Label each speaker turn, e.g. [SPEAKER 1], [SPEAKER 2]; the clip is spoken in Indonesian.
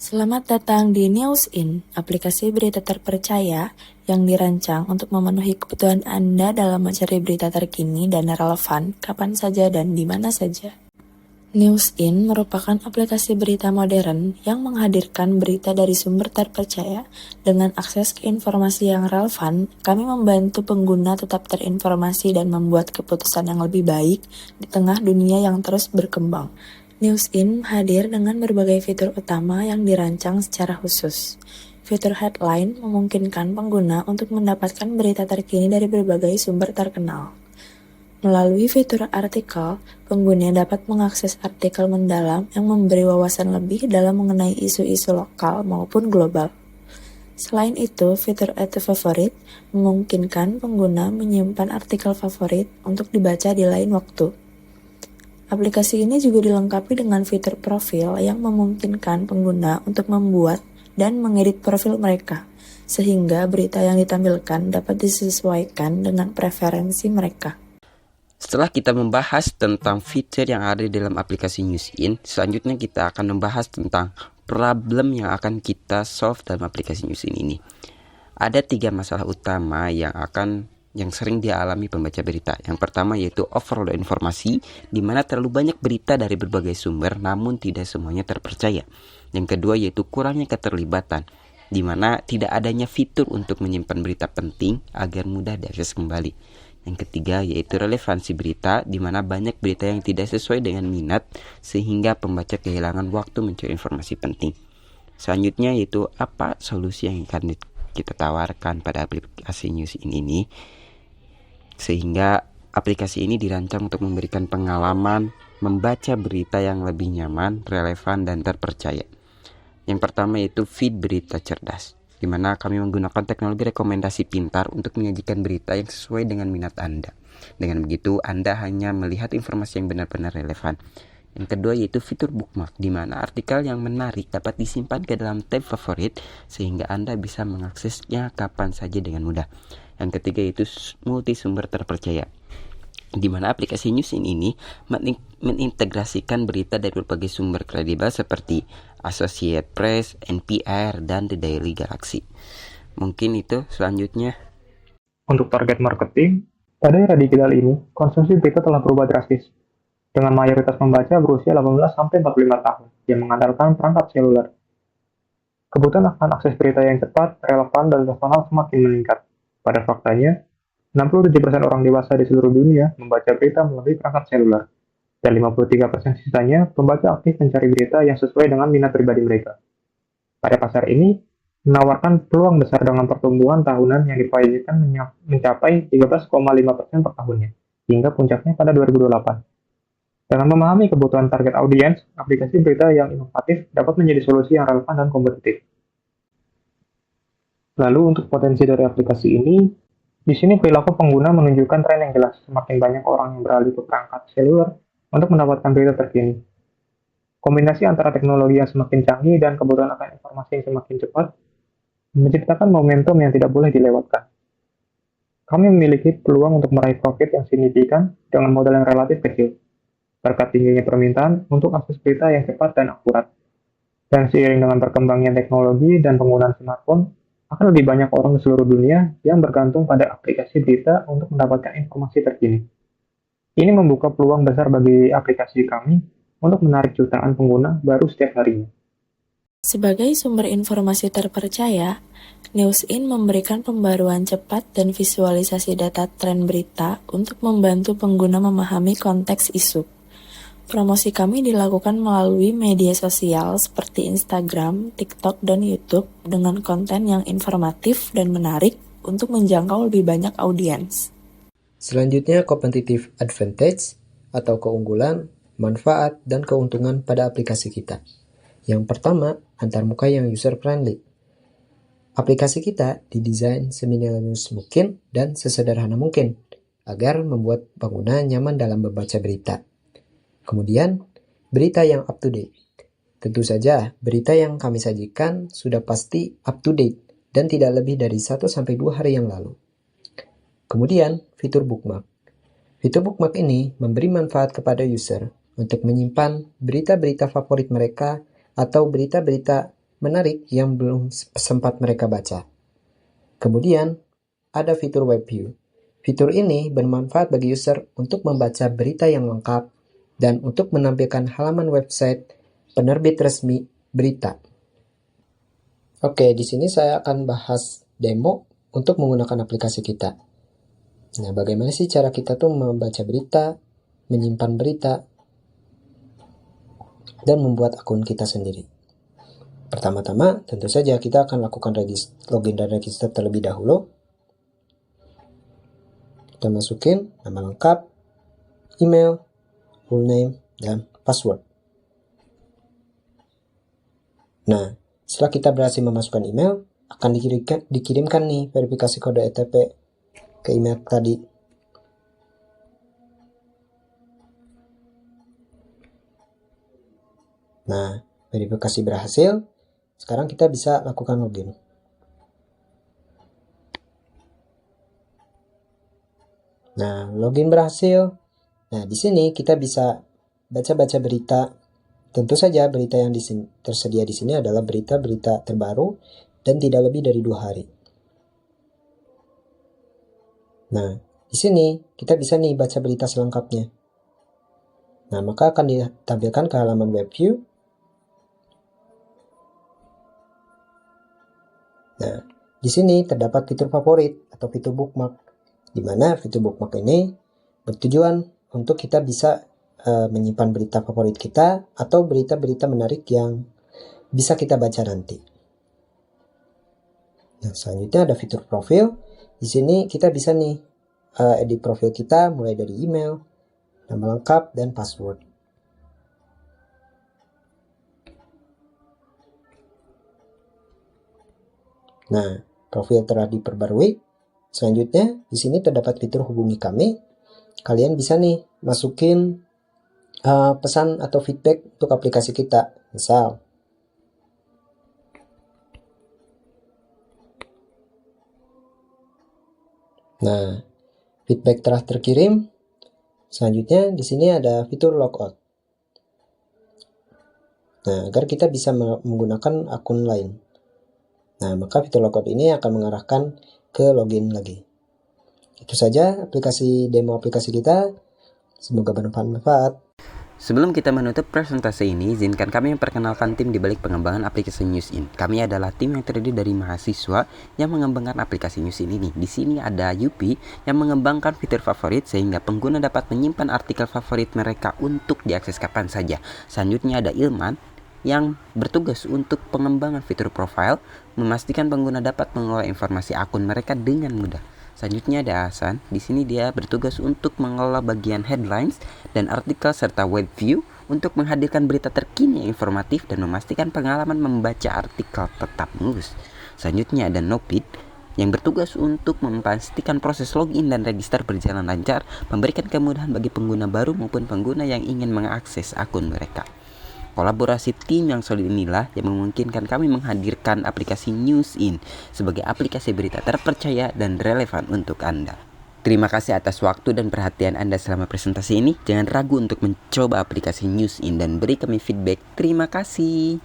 [SPEAKER 1] Selamat datang di NewsIn, aplikasi berita terpercaya yang dirancang untuk memenuhi kebutuhan Anda dalam mencari berita terkini dan relevan kapan saja dan di mana saja. NewsIn merupakan aplikasi berita modern yang menghadirkan berita dari sumber terpercaya. Dengan akses ke informasi yang relevan, kami membantu pengguna tetap terinformasi dan membuat keputusan yang lebih baik di tengah dunia yang terus berkembang. NewsIn hadir dengan berbagai fitur utama yang dirancang secara khusus. Fitur headline memungkinkan pengguna untuk mendapatkan berita terkini dari berbagai sumber terkenal. Melalui fitur artikel, pengguna dapat mengakses artikel mendalam yang memberi wawasan lebih dalam mengenai isu-isu lokal maupun global. Selain itu, fitur Add to Favorite memungkinkan pengguna menyimpan artikel favorit untuk dibaca di lain waktu. Aplikasi ini juga dilengkapi dengan fitur profil yang memungkinkan pengguna untuk membuat dan mengedit profil mereka, sehingga berita yang ditampilkan dapat disesuaikan dengan preferensi mereka.
[SPEAKER 2] Setelah kita membahas tentang fitur yang ada dalam aplikasi NewsIn, selanjutnya kita akan membahas tentang problem yang akan kita solve dalam aplikasi NewsIn ini. Ada 3 masalah utama yang sering dialami pembaca berita. Yang pertama yaitu overload informasi, di mana terlalu banyak berita dari berbagai sumber namun tidak semuanya terpercaya. Yang kedua yaitu kurangnya keterlibatan, di mana tidak adanya fitur untuk menyimpan berita penting agar mudah diakses kembali. Yang ketiga yaitu relevansi berita, di mana banyak berita yang tidak sesuai dengan minat sehingga pembaca kehilangan waktu mencari informasi penting. Selanjutnya yaitu apa solusi yang akan kita tawarkan pada aplikasi NewsIn ini, sehingga aplikasi ini dirancang untuk memberikan pengalaman membaca berita yang lebih nyaman, relevan, dan terpercaya. Yang pertama yaitu feed berita cerdas, di mana kami menggunakan teknologi rekomendasi pintar untuk menyajikan berita yang sesuai dengan minat Anda. Dengan begitu, Anda hanya melihat informasi yang benar-benar relevan. Yang kedua yaitu fitur bookmark, di mana artikel yang menarik dapat disimpan ke dalam tab favorit sehingga Anda bisa mengaksesnya kapan saja dengan mudah. Yang ketiga yaitu multi sumber terpercaya, di mana aplikasi NewsIn ini mengintegrasikan berita dari berbagai sumber kredibel seperti Associated Press, NPR, dan The Daily Galaxy. Mungkin itu selanjutnya.
[SPEAKER 3] Untuk target marketing, pada era digital ini, konsumsi berita telah berubah drastis, dengan mayoritas pembaca berusia 18-45 tahun yang mengandalkan perangkat seluler. Kebutuhan akan akses berita yang cepat, relevan, dan personal semakin meningkat. Pada faktanya, 67% orang dewasa di seluruh dunia membaca berita melalui perangkat seluler, dan 53% sisanya pembaca aktif mencari berita yang sesuai dengan minat pribadi mereka. Pada pasar ini, menawarkan peluang besar dengan pertumbuhan tahunan yang diproyeksikan mencapai 13,5% per tahunnya, hingga puncaknya pada 2028. Dengan memahami kebutuhan target audiens, aplikasi berita yang inovatif dapat menjadi solusi yang relevan dan kompetitif. Lalu untuk potensi dari aplikasi ini, di sini perilaku pengguna menunjukkan tren yang jelas. Semakin banyak orang yang beralih ke perangkat seluler untuk mendapatkan berita terkini. Kombinasi antara teknologi yang semakin canggih dan kebutuhan akan informasi yang semakin cepat menciptakan momentum yang tidak boleh dilewatkan. Kami memiliki peluang untuk meraih profit yang signifikan dengan modal yang relatif kecil, berkat tingginya permintaan untuk akses berita yang cepat dan akurat. Dan seiring dengan perkembangan teknologi dan penggunaan smartphone, akan lebih banyak orang di seluruh dunia yang bergantung pada aplikasi berita untuk mendapatkan informasi terkini. Ini membuka peluang besar bagi aplikasi kami untuk menarik jutaan pengguna baru setiap harinya.
[SPEAKER 1] Sebagai sumber informasi terpercaya, NewsIn memberikan pembaruan cepat dan visualisasi data tren berita untuk membantu pengguna memahami konteks isu. Promosi kami dilakukan melalui media sosial seperti Instagram, TikTok, dan YouTube dengan konten yang informatif dan menarik untuk menjangkau lebih banyak audiens.
[SPEAKER 4] Selanjutnya, competitive advantage atau keunggulan, manfaat, dan keuntungan pada aplikasi kita. Yang pertama, antarmuka yang user-friendly. Aplikasi kita didesain seminimalis mungkin dan sesederhana mungkin agar membuat pengguna nyaman dalam membaca berita. Kemudian, berita yang up to date. Tentu saja, berita yang kami sajikan sudah pasti up to date dan tidak lebih dari 1-2 hari yang lalu. Kemudian, fitur bookmark. Fitur bookmark ini memberi manfaat kepada user untuk menyimpan berita-berita favorit mereka atau berita-berita menarik yang belum sempat mereka baca. Kemudian, ada fitur Web View. Fitur ini bermanfaat bagi user untuk membaca berita yang lengkap dan untuk menampilkan halaman website penerbit resmi berita. Oke, di sini saya akan bahas demo untuk menggunakan aplikasi kita. Nah, bagaimana sih cara kita tuh membaca berita, menyimpan berita, dan membuat akun kita sendiri. Pertama-tama, tentu saja kita akan lakukan login dan register terlebih dahulu. Kita masukin nama lengkap, email, full name, dan password. Nah, setelah kita berhasil memasukkan email, akan dikirimkan nih verifikasi kode OTP ke email tadi. Nah, verifikasi berhasil. Sekarang kita bisa lakukan login. Nah, login berhasil. Nah, di sini kita bisa baca-baca berita. Tentu saja berita yang tersedia di sini adalah berita-berita terbaru dan tidak lebih dari 2 hari. Nah, di sini kita bisa nih baca berita selengkapnya. Nah, maka akan ditampilkan ke halaman web view. Nah, di sini terdapat fitur favorit atau fitur bookmark, di mana fitur bookmark ini bertujuan untuk kita bisa menyimpan berita favorit kita atau berita-berita menarik yang bisa kita baca nanti. Nah, selanjutnya ada fitur profil. Di sini kita bisa nih edit profil kita mulai dari email, nama lengkap, dan password. Nah, profil telah diperbarui. Selanjutnya, di sini terdapat fitur hubungi kami. Kalian bisa nih masukin pesan atau feedback untuk aplikasi kita. Misal, nah, feedback telah terkirim. Selanjutnya, di sini ada fitur logout. Nah, agar kita bisa menggunakan akun lain. Nah, maka fitur logout ini akan mengarahkan ke login lagi. Itu saja demo aplikasi kita. Semoga bermanfaat.
[SPEAKER 2] Sebelum kita menutup presentasi ini, izinkan kami memperkenalkan tim di balik pengembangan aplikasi NewsIn. Kami adalah tim yang terdiri dari mahasiswa yang mengembangkan aplikasi NewsIn ini. Di sini ada Yupi yang mengembangkan fitur favorit sehingga pengguna dapat menyimpan artikel favorit mereka untuk diakses kapan saja. Selanjutnya ada Ilman yang bertugas untuk pengembangan fitur profile, memastikan pengguna dapat mengelola informasi akun mereka dengan mudah. Selanjutnya ada Hasan. Di sini dia bertugas untuk mengelola bagian headlines dan artikel serta web view untuk menghadirkan berita terkini yang informatif dan memastikan pengalaman membaca artikel tetap mulus. Selanjutnya ada Nopit yang bertugas untuk memastikan proses login dan register berjalan lancar, memberikan kemudahan bagi pengguna baru maupun pengguna yang ingin mengakses akun mereka. Kolaborasi tim yang solid inilah yang memungkinkan kami menghadirkan aplikasi NewsIn sebagai aplikasi berita terpercaya dan relevan untuk Anda. Terima kasih atas waktu dan perhatian Anda selama presentasi ini. Jangan ragu untuk mencoba aplikasi NewsIn dan beri kami feedback. Terima kasih.